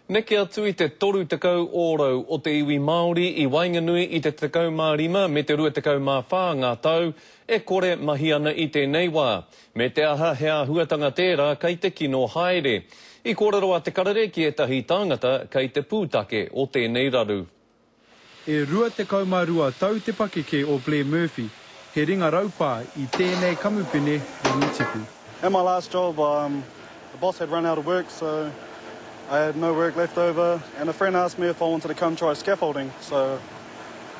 Neke atu I te toru tekau ōrau o te iwi Māori I Wainganui I te 35 me te 24 ngā tau, e kore mahi ana I tēnei wā. Me te aha hea huatanga tērā kei te kino haere. I kōrero te karere ki etahi tāngata kei te pūtake o tēnei raru. E rua te kaumārua tau te pakeke o Blair Murphy, he ringa raupā I tēnei kamupene rinitipu. In my last job, the boss had run out of work, so I had no work left over, and a friend asked me if I wanted to come try scaffolding. So,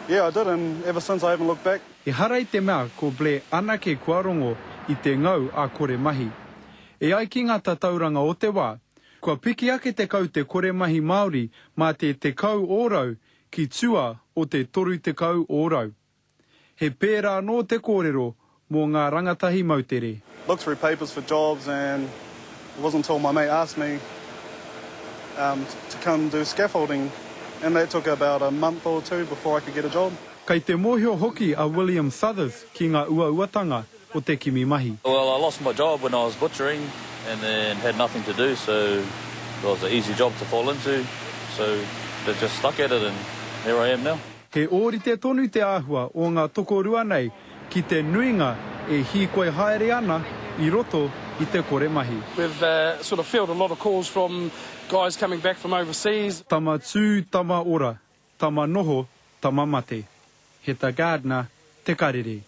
yeah, I did, and ever since I haven't looked back. E harai te mea ko Blair anake kua rongo I te ngau a kore mahi. E ai ki ngā tatauranga o te wā, kua piki ake te kau te kore mahi Māori mā te kau ōrau ki tua o te toru te kau ōrau. He pērā no te kōrero mō ngā rangatahi mautere. Looked through papers for jobs, and it wasn't until my mate asked me to come do scaffolding, and that took about a month or two before I could get a job. Kei te mōhio hoki a William Southers ki ngā uauatanga o te kimi mahi. Well, I lost my job when I was butchering and then had nothing to do, so it was an easy job to fall into. So I just stuck at it, and here I am now. He ōrite tonu te āhua o ngā tokorua nei ki te nuinga e hi koe haere ana I roto I te kore mahi. We've sort of fielded a lot of calls from guys coming back from overseas. Tama tū, tama ora, tama noho, tama mate. He ta gardener, te karere.